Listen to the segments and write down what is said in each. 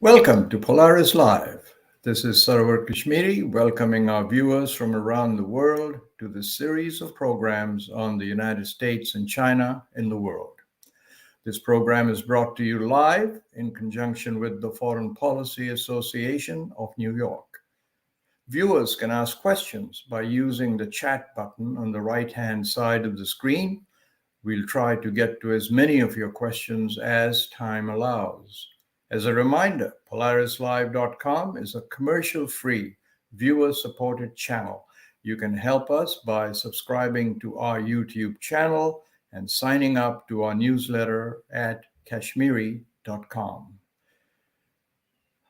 Welcome to Polaris Live. This is Sarwar Kashmeri welcoming our viewers from around the world to this series of programs on the United States and China in the world. This program is brought to you live in conjunction with the Foreign Policy Association of New York. Viewers can ask questions by using the chat button on the right-hand side of the screen. We'll try to get to as many of your questions as time allows. As a reminder, PolarisLive.com is a commercial-free, viewer-supported channel. You can help us by subscribing to our YouTube channel and signing up to our newsletter at Kashmeri.com.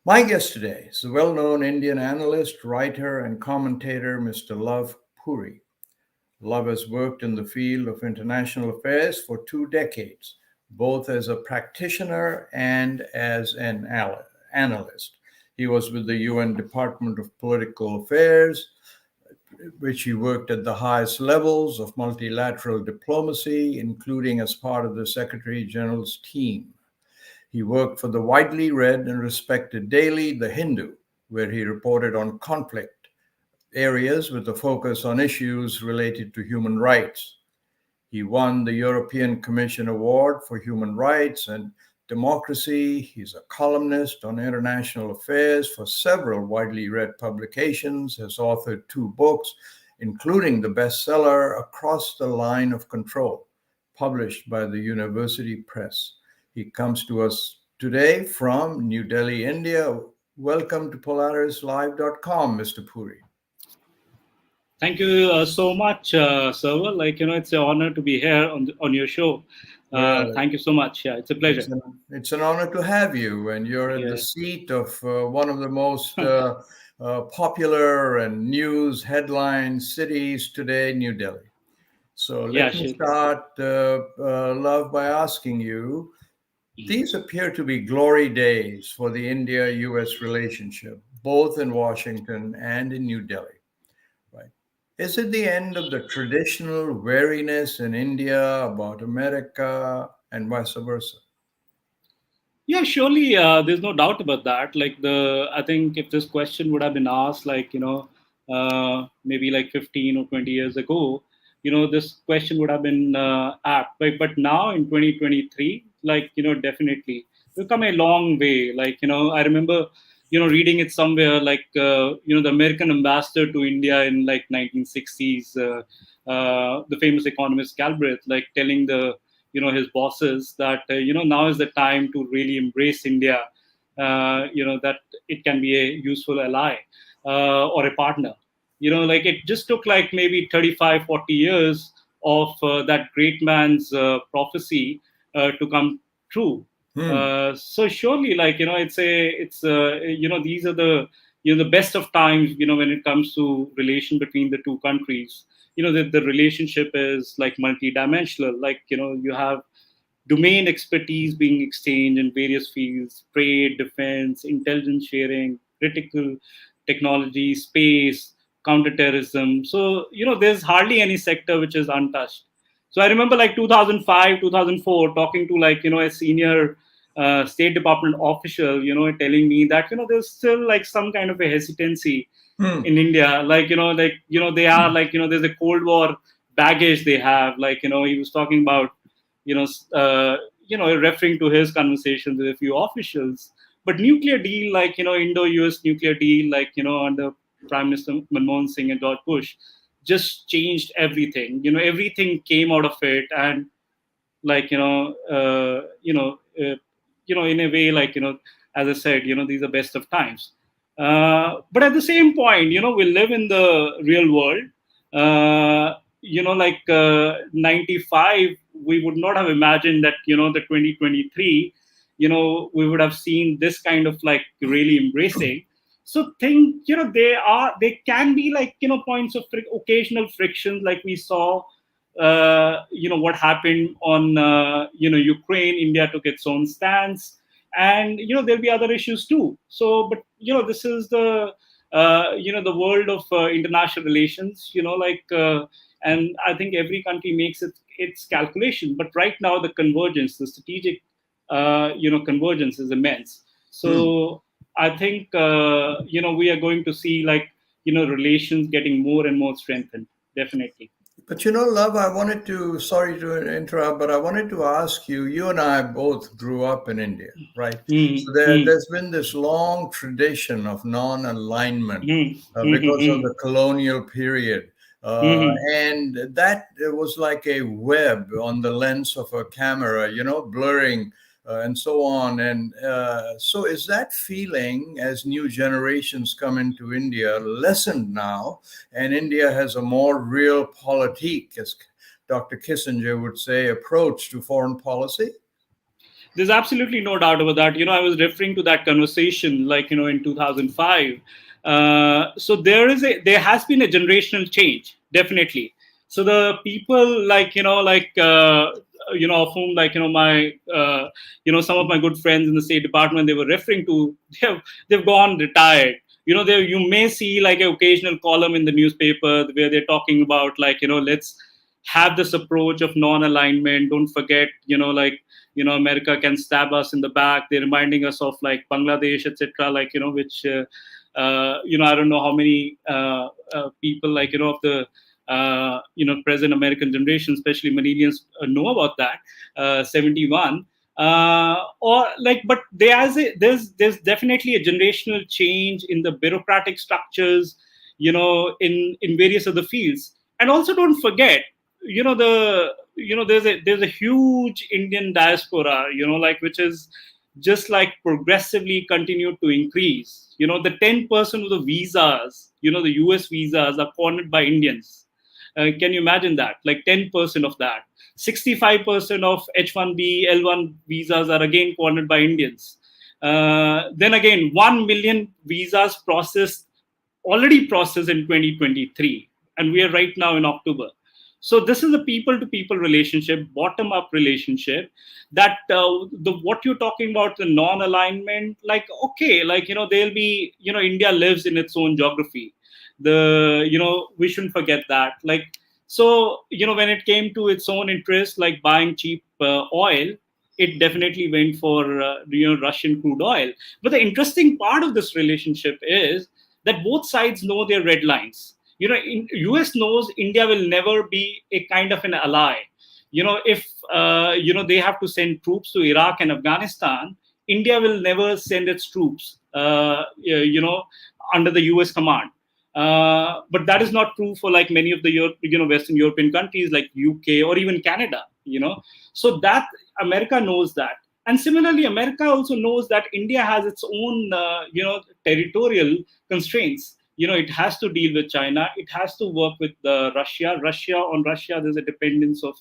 My guest today is the well-known Indian analyst, writer, and commentator, Mr. Luv Puri. Luv has worked in the field of international affairs for 2 decades, both as a practitioner and as an analyst. He was with the UN Department of Political Affairs, which he worked at the highest levels of multilateral diplomacy, including as part of the Secretary General's team. He worked for the widely read and respected daily The Hindu, where he reported on conflict areas with a focus on issues related to human rights. He won the European Commission Award for Human Rights and Democracy. He's a columnist on international affairs for several widely read publications, has authored 2 books, including the bestseller Across the Line of Control, published by the University Press. He comes to us today from New Delhi, India. Welcome to PolarisLive.com, Mr. Puri. Thank you so much, Sarwar. It's an honor to be here on your show. Thank you so much. Yeah, it's a pleasure. It's an honor to have you, and you're at the seat of one of the most popular and news headline cities today, New Delhi. So let me start, Luv, by asking you, these appear to be glory days for the India-US relationship, both in Washington and in New Delhi. Is it the end of the traditional wariness in India about America and vice versa? Yeah, surely. There's no doubt about that. I think if this question would have been asked, maybe like 15 or 20 years ago, this question would have been apt. But now in 2023, definitely we've come a long way. I remember reading it somewhere, the American ambassador to India in 1960s, the famous economist Galbraith, telling his bosses that, now is the time to really embrace India, that it can be a useful ally or a partner. It just took maybe 35, 40 years of that great man's prophecy to come true. So surely, these are the best of times, when it comes to relation between the 2 countries. The relationship is multidimensional. You have domain expertise being exchanged in various fields: trade, defense, intelligence sharing, critical technology, space, counterterrorism. So there's hardly any sector which is untouched. So I remember 2005, 2004, talking to a senior State Department official, telling me that there's still some kind of a hesitancy in India, they are there's a Cold War baggage they have. He was talking about referring to his conversations with a few officials. But nuclear deal, Indo-US nuclear deal, under Prime Minister Manmohan Singh and George Bush, just changed everything. Everything came out of it, and in a way, as I said, these are best of times. But at the same point, we live in the real world. 95, we would not have imagined that, the 2023, we would have seen this kind of really embracing. So think, they can be points of occasional friction, like we saw, what happened on, Ukraine. India took its own stance, and, there'll be other issues too. So, but, this is the, the world of international relations, and I think every country makes its calculation. But right now, the convergence, the strategic, convergence is immense. Hmm. So I think we are going to see relations getting more and more strengthened. Definitely. But Love, I wanted to, sorry to interrupt, but I wanted to ask you, you and I both grew up in India, right? So Hmm. Hmm. there's been this long tradition of non-alignment Hmm. because of Hmm. the colonial period. Hmm. And that was like a web on the lens of a camera, blurring and so on. And so is that feeling as new generations come into India lessened now? And India has a more real politique, as Dr. Kissinger would say, approach to foreign policy? There's absolutely no doubt about that. I was referring to that conversation, in 2005. So there has been a generational change, definitely. So the people, of whom, my, some of my good friends in the State Department, they were referring to, they've gone retired. You may see like an occasional column in the newspaper where they're talking about, let's have this approach of non-alignment. Don't forget, America can stab us in the back. They're reminding us of like Bangladesh, etc. Which I don't know how many people of the present American generation, especially millennials, know about that. 71. Or like, but there's definitely a generational change in the bureaucratic structures, in various other fields. And also, don't forget, there's a huge Indian diaspora, which is just like progressively continued to increase. The 10% of the visas, the US visas are cornered by Indians. Can you imagine that? Like 10% of that. 65% of H1B, L1 visas are again cornered by Indians. Then again, 1 million visas already processed in 2023, and we are right now in October. So this is a people to people relationship, bottom up relationship, that the what you're talking about, the non alignment, like, okay, there'll be, India lives in its own geography. We shouldn't forget that. So when it came to its own interest, like buying cheap oil, it definitely went for Russian crude oil. But the interesting part of this relationship is that both sides know their red lines. US knows India will never be a kind of an ally. If they have to send troops to Iraq and Afghanistan, India will never send its troops under the US command. But that is not true for like many of the Western European countries like UK or even Canada. So that America knows that. And similarly, America also knows that India has its own territorial constraints. It has to deal with China, it has to work with Russia. There's a dependence of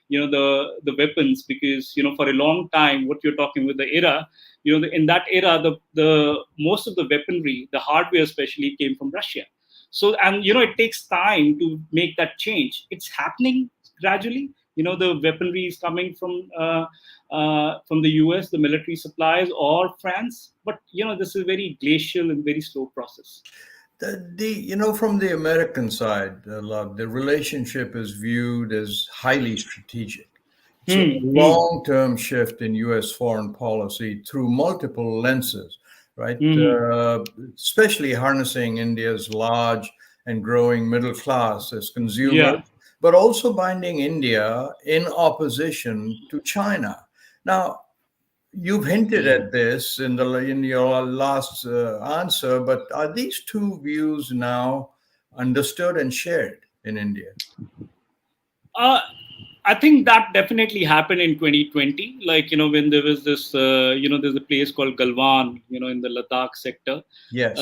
the weapons, because for a long time, what you're talking with the era, in that era, the most of the weaponry, the hardware especially, came from Russia. So, and it takes time to make that change. It's happening gradually. The weaponry is coming from the US, the military supplies, or France. But this is a very glacial and very slow process. From the American side, Love, the relationship is viewed as highly strategic. It's a Hmm. Hmm. long-term shift in U.S. foreign policy through multiple lenses, right? Hmm. Especially harnessing India's large and growing middle class as consumers, Yeah. but also binding India in opposition to China. Now, you've hinted at this in your last answer, but are these two views now understood and shared in India? Uh, I think that definitely happened in 2020. When there was this, there's a place called Galwan, in the Ladakh sector. Yes.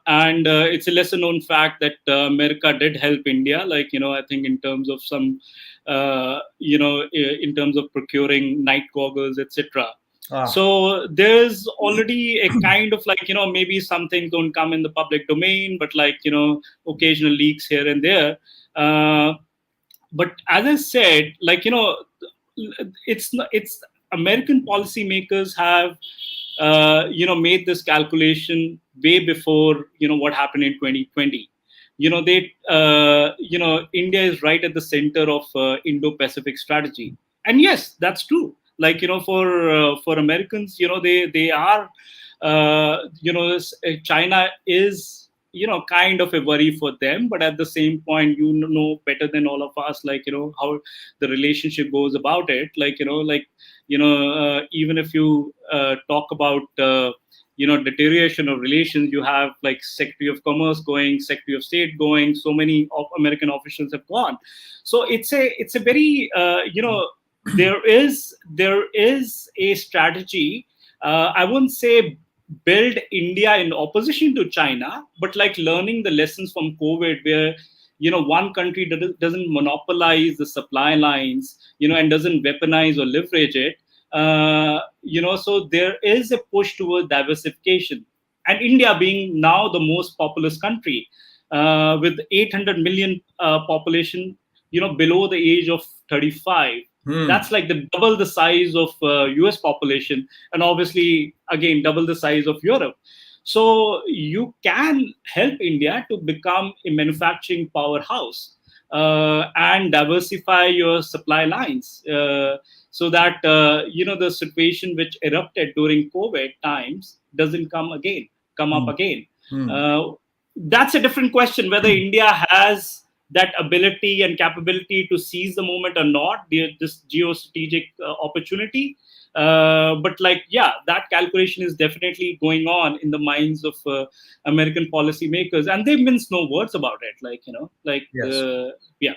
And it's a lesser known fact that America did help India, I think in terms of some, in terms of procuring night goggles, etc. Ah. So there's already a kind of maybe some things don't come in the public domain, but occasional leaks here and there. But as I said, it's American policymakers have made this calculation way before what happened in 2020. India is right at the center of Indo-Pacific strategy, and yes, that's true. For Americans, they are China is, kind of a worry for them, but at the same point, know better than all of us, how the relationship goes about it. Even if you talk about deterioration of relations, you have like Secretary of Commerce going, Secretary of State going, so many American officials have gone. So it's a very there is a strategy. I wouldn't say build India in opposition to China, but like learning the lessons from COVID, where one country doesn't monopolize the supply lines, and doesn't weaponize or leverage it. So there is a push toward diversification, and India being now the most populous country, with 800 million population, below the age of 35. That's like double the size of US population, and obviously again double the size of Europe. So you can help India to become a manufacturing powerhouse, and diversify your supply lines, so that the situation which erupted during COVID times doesn't come up again. That's a different question, whether India has that ability and capability to seize the moment or not, this geostrategic opportunity. But that calculation is definitely going on in the minds of American policymakers, and they mince no words about it. Yes. Yeah.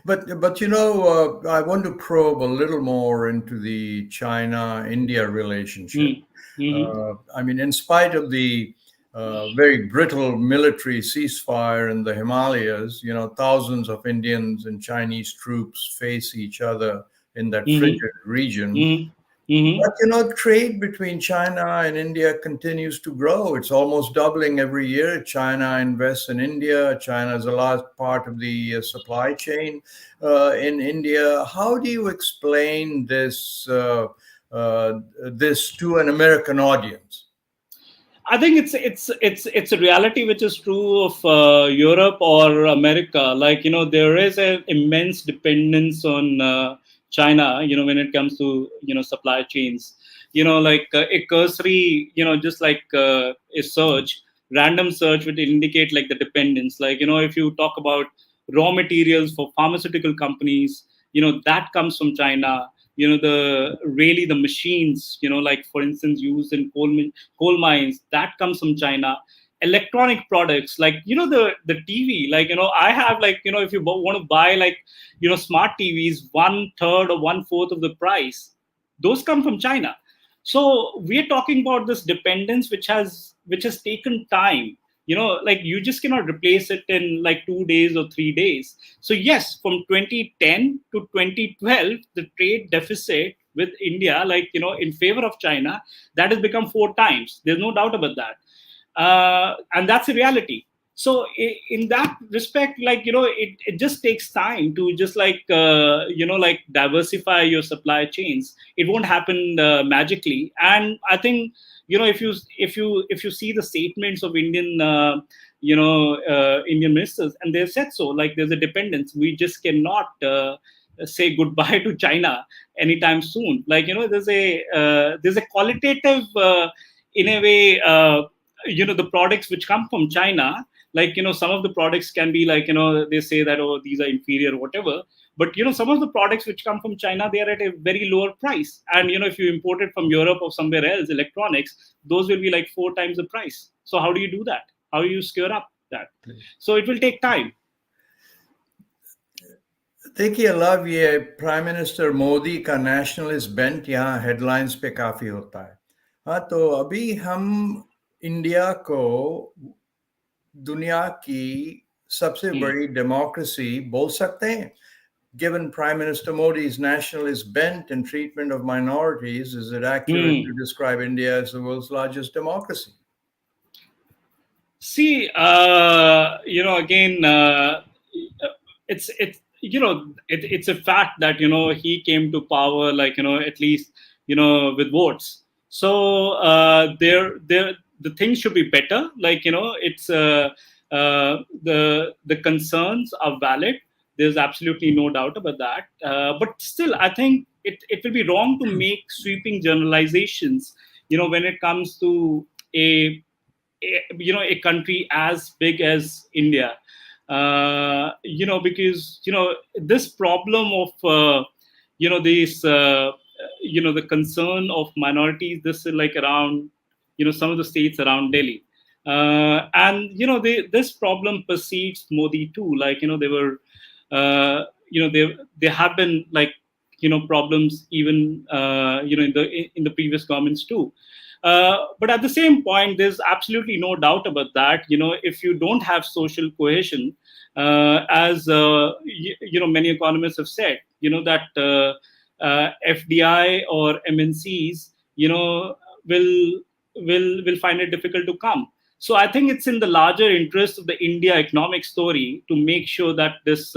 But I want to probe a little more into the China-India relationship. I mean, in spite of the very brittle military ceasefire in the Himalayas, thousands of Indians and Chinese troops face each other in that frigid region. But trade between China and India continues to grow. It's almost doubling every year. China invests in India. China is a large part of the supply chain in India. How do you explain this this to an American audience? I think it's a reality which is true of Europe or America. There is an immense dependence on China, when it comes to supply chains. A cursory, just like a random search would indicate like the dependence. If you talk about raw materials for pharmaceutical companies, that comes from China. The machines, like for instance used in coal mines, that comes from China. Electronic products, the TV, I have if you want to buy smart TVs, 1/3 or 1/4 of the price, those come from China. So we're talking about this dependence which has taken time. You just cannot replace it in 2 days or 3 days. So yes, from 2010 to 2012, the trade deficit with India, in favor of China, that has become 4 times. There's no doubt about that. And that's a reality. So in that respect, it just takes time to just diversify your supply chains. It won't happen magically. And I think, if you see the statements of Indian ministers, and they've said so, there's a dependence. We just cannot say goodbye to China anytime soon. There's a qualitative, in a way, the products which come from China, some of the products can be they say that, oh, these are inferior, whatever. But some of the products which come from China, they are at a very lower price. And if you import it from Europe or somewhere else, electronics, those will be 4 times the price. So how do you do that? How do you scale up that? So it will take time. देखिए love, ये prime minister Modi का nationalist bent यहाँ headlines पे काफी होता है. हाँ, तो अभी हम इंडिया को दुनिया की सबसे बड़ी डेमोक्रेसी बोल सकते हैं. Given Prime Minister Modi's nationalist bent and treatment of minorities, is it accurate to describe India as the world's largest democracy? See, again, it's a fact that he came to power at least with votes. So the things should be better. It's the concerns are valid. There's absolutely no doubt about that. But still, I think it will be wrong to make sweeping generalizations when it comes to a country as big as India, because this problem of this the concern of minorities. This is like around some of the states around Delhi, and this problem precedes Modi too. Like they were, there have been like problems even in the previous governments too. But at the same point, there's absolutely no doubt about that. If you don't have social cohesion, as many economists have said, that FDI or MNCs, will will find it difficult to come. So I think it's in the larger interest of the India economic story to make sure that this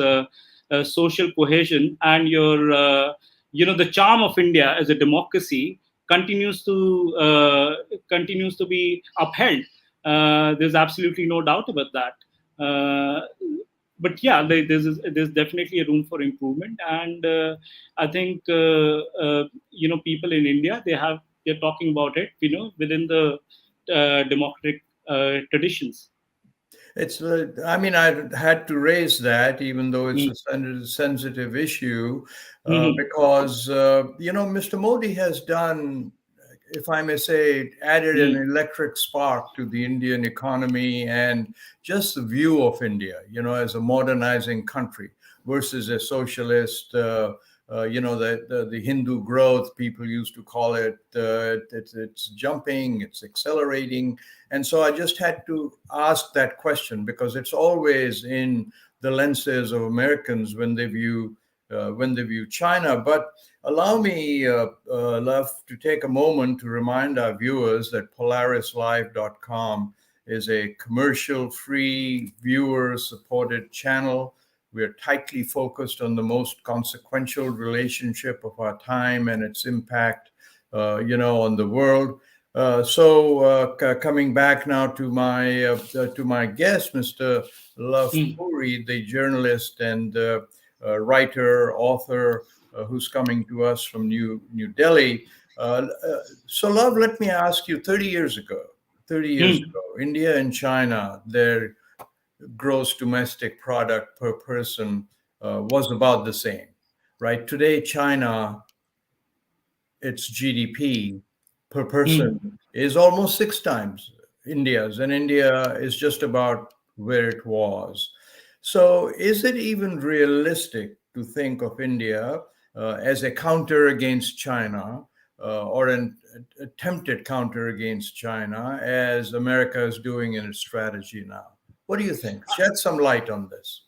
social cohesion and your the charm of India as a democracy continues to be upheld. There's absolutely no doubt about that. But yeah, there's definitely a room for improvement, and I think people in India they're talking about it, within the democratic traditions. It's, I mean, I had to raise that, even though it's Mm. a sensitive issue, Mhm. because, Mr. Modi has done, if I may say, added an Mm. electric spark to the Indian economy and just the view of India, as a modernizing country versus a socialist. The Hindu growth, people used to call it, it's jumping, it's accelerating. And so I just had to ask that question because it's always in the lenses of Americans when they view China. But allow me, Luv, to take a moment to remind our viewers that PolarisLive.com is a commercial-free, viewer-supported channel. We're tightly focused on the most consequential relationship of our time and its impact, on the world. Coming back now to my guest, Mr. Luv Mm. Puri, the journalist and writer, author, who's coming to us from New Delhi. So, Luv, let me ask you: 30 years Mm. ago, India and China, their gross domestic product per person was about the same, right? Today, China, its GDP per Mm. person is almost six times India's, and India is just about where it was. So, is it even realistic to think of India as a counter against China, or an attempted counter against China, as America is doing in its strategy now? What do you think? Shed some light on this.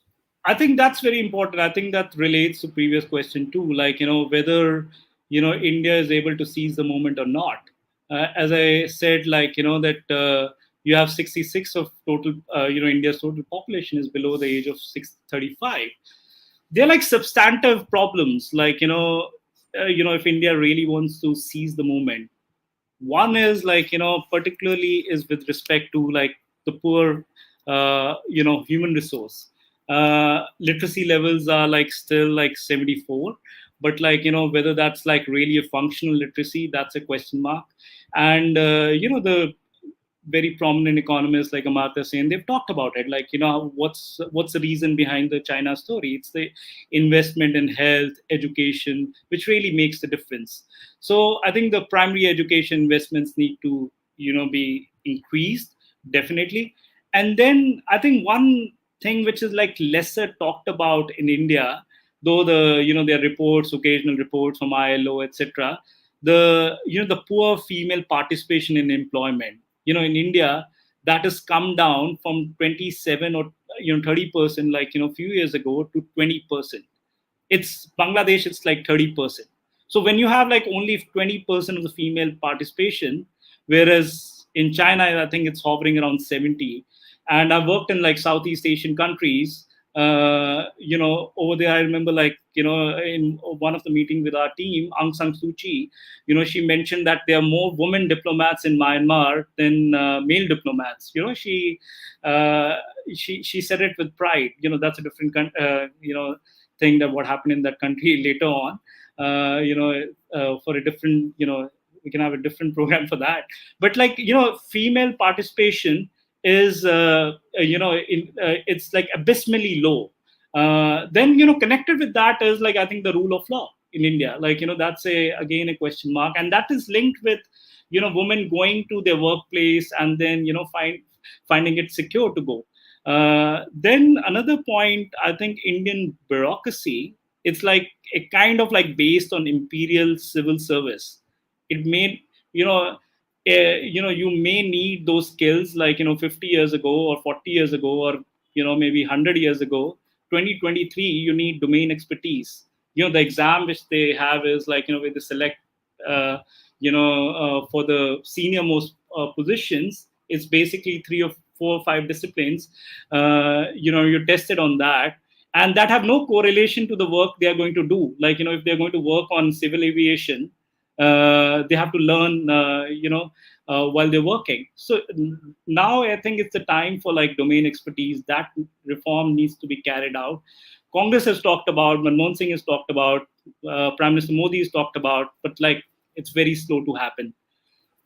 I think that's very important. I think that relates to previous question too, like whether India is able to seize the moment or not. As I said, like that you have 66 of total, India's total population is below the age of 635. They're like substantive problems, like if India really wants to seize the moment. One is like particularly is with respect to like the poor human resource. Literacy levels are like still like 74, but like whether that's like really a functional literacy, that's a question mark. And the very prominent economists like Amartya Sen, they've talked about it. Like, what's the reason behind the China story? It's the investment in health, education, which really makes the difference. So I think the primary education investments need to, be increased, definitely. And then I think one thing which is like lesser talked about in India, though there are reports, occasional reports from ILO, etc. The poor female participation in employment, in India, that has come down from 27 or 30%, like a few years ago, to 20%. It's Bangladesh, it's like 30%. So when you have like only 20% of the female participation, whereas in China I think it's hovering around 70. And I've worked in like Southeast Asian countries. Over there I remember, like in one of the meetings with our team, Aung San Suu Kyi, she mentioned that there are more women diplomats in Myanmar than male diplomats. She said it with pride. That's a different thing, that what happened in that country later on, for a different we can have a different program for that. But like, female participation is it's like abysmally low. Then connected with that is like, I think, the rule of law in India. Like, that's again a question mark, and that is linked with women going to their workplace and then finding it secure to go. Then another point, I think, Indian bureaucracy, it's like a kind of like based on imperial civil service. It may, you may need those skills like 50 years ago or 40 years ago, or maybe 100 years ago. 2023, you need domain expertise. The exam which they have is like, where they select uh, for the senior most positions, it's basically 3 or 4 or 5 disciplines. You're tested on that, and that have no correlation to the work they are going to do. Like, if they're going to work on civil aviation, they have to learn, while they're working. So now I think it's the time for like domain expertise. That reform needs to be carried out. Congress has talked about, Manmohan Singh has talked about, Prime Minister Modi has talked about, but like it's very slow to happen.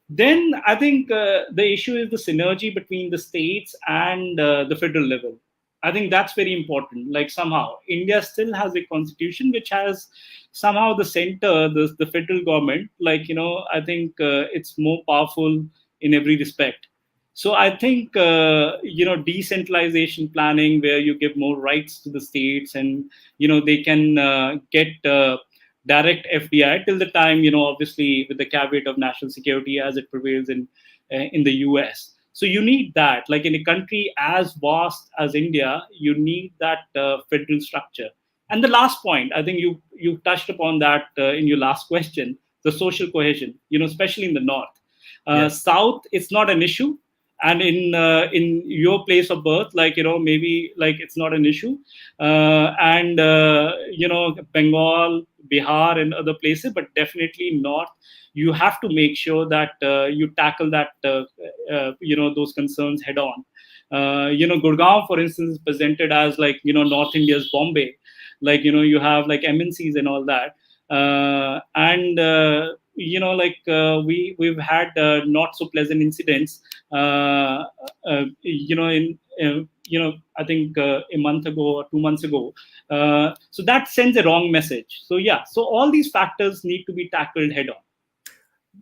Then I think the issue is the synergy between the states and the federal level. I think that's very important. Like somehow India still has a constitution which has somehow the center, the federal government. Like I think it's more powerful in every respect. So I think decentralization planning, where you give more rights to the states, and they can get direct FDI till the time, obviously with the caveat of national security as it prevails in the US. So you need that. Like in a country as vast as India, you need that federal structure. And the last point, I think you touched upon that in your last question, the social cohesion. Especially in the north, Yes. south, it's not an issue, and in your place of birth, like maybe like it's not an issue, and Bengal, Bihar, and other places, but definitely north. You have to make sure that you tackle that those concerns head on. Gurgaon, for instance, is presented as like North India's Bombay. Like you have like MNCs and all that, and we've had not so pleasant incidents. I think a month ago or 2 months ago. So that sends a wrong message. So yeah, so all these factors need to be tackled head on.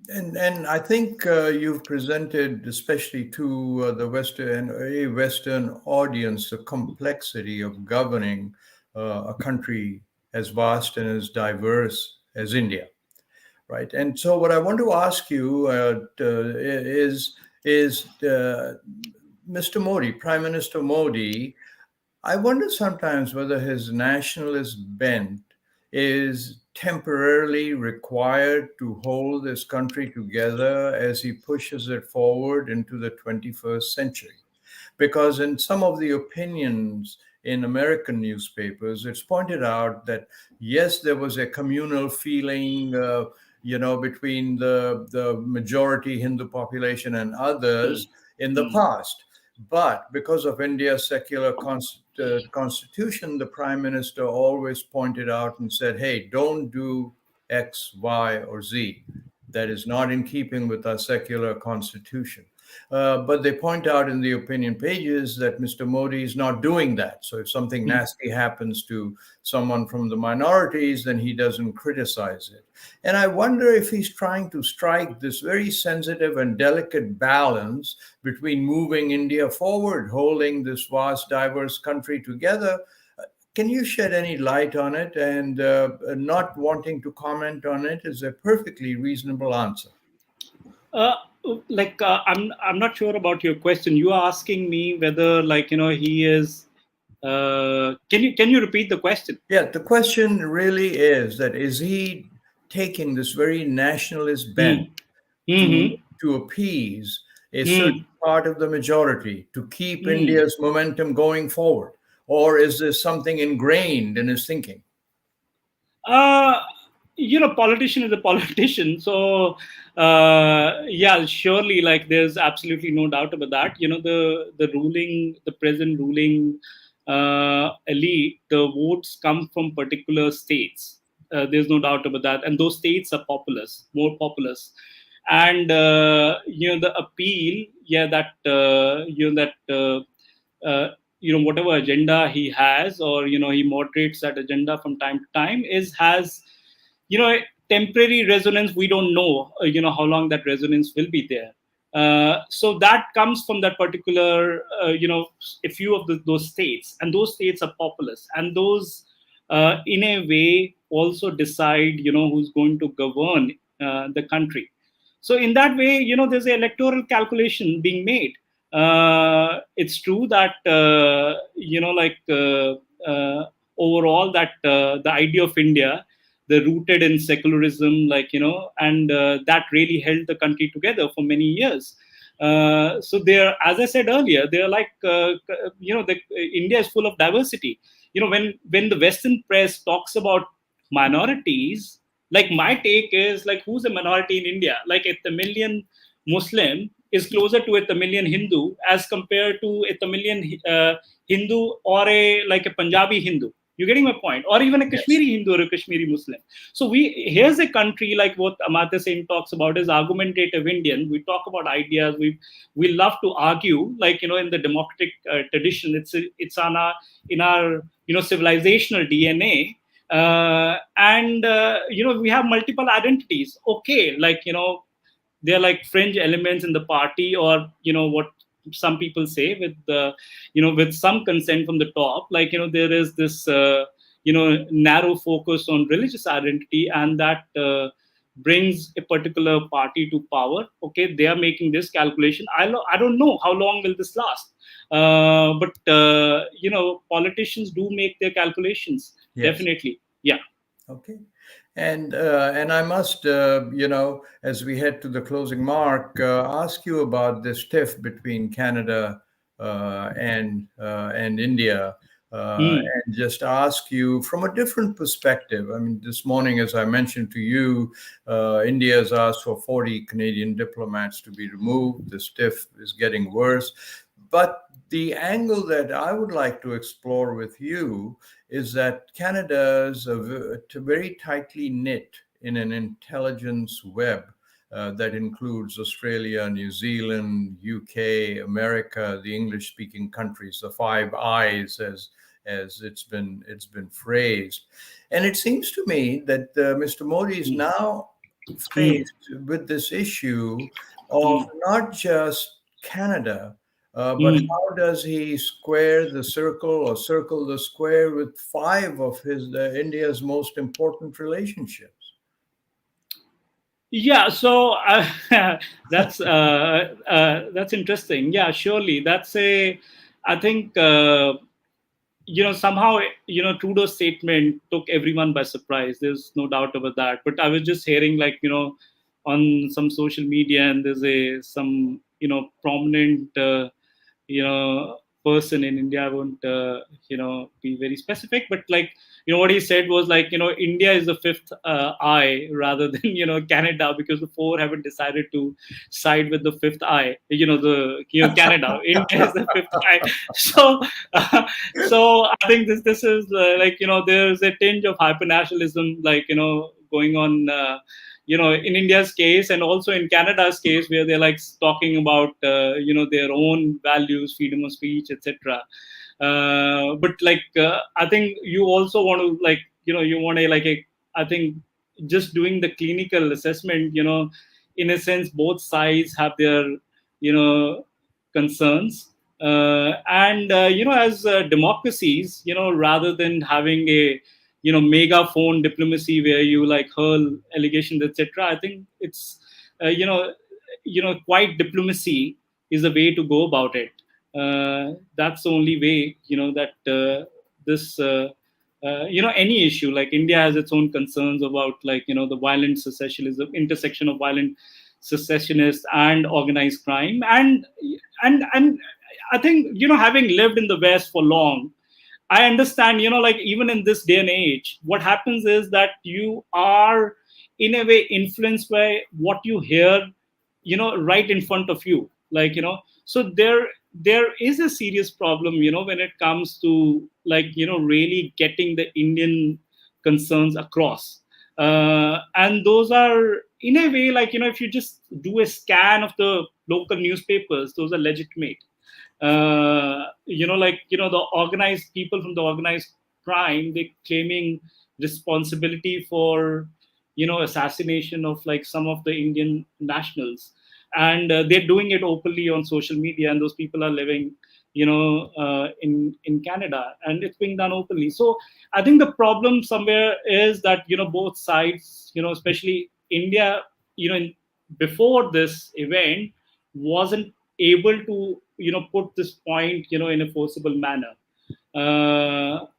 And I think you've presented, especially to a Western audience, the complexity of governing a country as vast and as diverse as India, right? And so, what I want to ask you is Mr. Modi, Prime Minister Modi. I wonder sometimes whether his nationalist bent is temporarily required to hold this country together as he pushes it forward into the 21st century. Because in some of the opinions in American newspapers, it's pointed out that, yes, there was a communal feeling, between the majority Hindu population and others in the past. But because of India's secular constitution, the prime minister always pointed out and said, hey, don't do X, Y, or Z. That is not in keeping with our secular constitution. But they point out in the opinion pages that Mr. Modi is not doing that. So if something nasty happens to someone from the minorities, then he doesn't criticize it. And I wonder if he's trying to strike this very sensitive and delicate balance between moving India forward, holding this vast, diverse country together. Can you shed any light on it? And not wanting to comment on it is a perfectly reasonable answer. Uh, I'm not sure about your question. You are asking me whether he is. Can you repeat the question? Yeah, the question really is he taking this very nationalist bent Hmm. Hmm. to appease a certain Hmm. part of the majority, to keep Hmm. India's momentum going forward? Or is there something ingrained in his thinking? Uh, politician is a politician. So, yeah, surely, like, there's absolutely no doubt about that. The present ruling elite, the votes come from particular states. There's no doubt about that, and those states are populous, more populous. and the appeal, yeah, that whatever agenda he has, or he moderates that agenda from time to time, is has a temporary resonance. We don't know how long that resonance will be there. So that comes from that particular a few of those states, and those states are populous, and those in a way also decide who's going to govern the country. So in that way, there's an electoral calculation being made. It's true that overall, that the idea of India, the rooted in secularism, and that really held the country together for many years. So there, as I said earlier, they're like India is full of diversity. When the Western press talks about minorities, like, my take is, like, who's a minority in India? Like, a Tamilian Muslim is closer to a Tamilian Hindu as compared to a Tamilian Hindu, or a Punjabi Hindu. You're getting my point? Or even a Yes. Kashmiri Hindu or a Kashmiri Muslim. So here's a country, like what Amartya Sen talks about, is argumentative Indian. We talk about ideas. We love to argue, like, in the democratic tradition. It's in our civilizational DNA. And we have multiple identities. Okay, like, they're like fringe elements in the party, or what some people say, with the with some consent from the top, like, there is this narrow focus on religious identity, and that brings a particular party to power. Okay, they are making this calculation. I don't know how long will this last, but politicians do make their calculations, Yes. definitely. Yeah. Okay. And I must, as we head to the closing mark, ask you about this tiff between Canada and India, Hmm. and just ask you from a different perspective. I mean, this morning, as I mentioned to you, India has asked for 40 Canadian diplomats to be removed. This tiff is getting worse. But the angle that I would like to explore with you is that Canada is very tightly knit in an intelligence web that includes Australia, New Zealand, UK, America, the English-speaking countries, the Five Eyes, as it's been phrased. And it seems to me that Mr. Modi is now Hmm. faced with this issue of Hmm. not just Canada, but Hmm. how does he square the circle or circle the square with five of his India's most important relationships? Yeah, so that's interesting. Yeah, surely that's a. I think somehow Trudeau's statement took everyone by surprise. There's no doubt about that. But I was just hearing, like, on some social media, and there's some prominent person in India. I won't be very specific, but, like, what he said was, like, India is the fifth eye rather than Canada, because the four haven't decided to side with the fifth eye. Canada. India is the fifth eye. So so I think this is like, there's a tinge of hyper-nationalism, like, going on. In India's case, and also in Canada's case, where they're like talking about their own values, freedom of speech, etc. But, like, I think you also want to, like, you want to, like, I think, just doing the clinical assessment, in a sense, both sides have their concerns, and as democracies, rather than having a megaphone diplomacy where you, like, hurl allegations, etc. I think it's quiet diplomacy is the way to go about it. That's the only way, that this any issue, like, India has its own concerns about, like, the violent secessionism, intersection of violent secessionists and organized crime, and I think, having lived in the West for long, I understand, like, even in this day and age, what happens is that you are, in a way, influenced by what you hear, right in front of you. Like, so there is a serious problem, when it comes to, like, really getting the Indian concerns across. And those are, in a way, like, if you just do a scan of the local newspapers, those are legitimate. The organized people from the organized crime, they claiming responsibility for assassination of like some of the Indian nationals, and they're doing it openly on social media, and those people are living in Canada, and it's being done openly. So I think the problem somewhere is that both sides, especially India, before this event, wasn't able to put this point in a forcible manner. What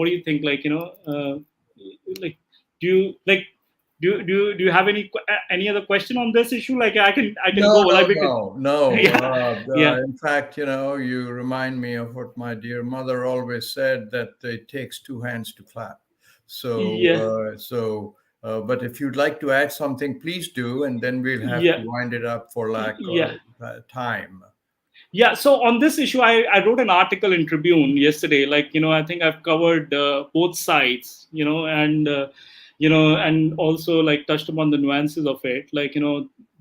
do you think? Like do you like do you have any other question on this issue? Like I can No, go no, like we could. no, no. Yeah, yeah, In fact, you remind me of what my dear mother always said, that it takes two hands to clap. So, yeah, but if you'd like to add something, please do, and then we'll have to yeah, wind it up for lack yeah. of time. Yeah, so on this issue, I wrote an article in Tribune yesterday. Like, I think I've covered both sides, and also like touched upon the nuances of it. Like,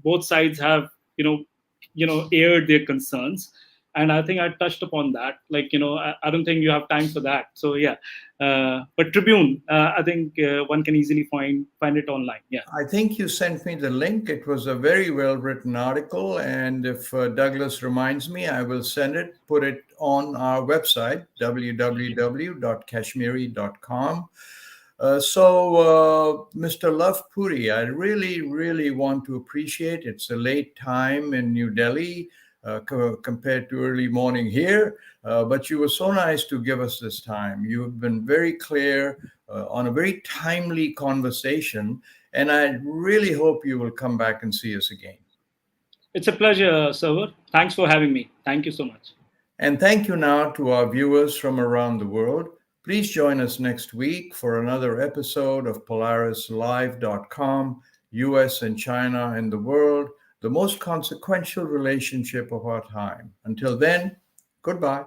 both sides have, aired their concerns. And I think I touched upon that. Like, I don't think you have time for that. So, yeah. But Tribune, I think one can easily find it online. Yeah. I think you sent me the link. It was a very well written article. And if Douglas reminds me, I will send it, put it on our website, www.kashmiri.com. Mr. Luv Puri, I really, really want to appreciate, it's a late time in New Delhi compared to early morning here, but you were so nice to give us this time. You've been very clear on a very timely conversation, and I really hope you will come back and see us again. It's a pleasure, Sarwar. Thanks for having me. Thank you so much. And thank you now to our viewers from around the world. Please join us next week for another episode of PolarisLive.com, US and China and the World, the most consequential relationship of our time. Until then, goodbye.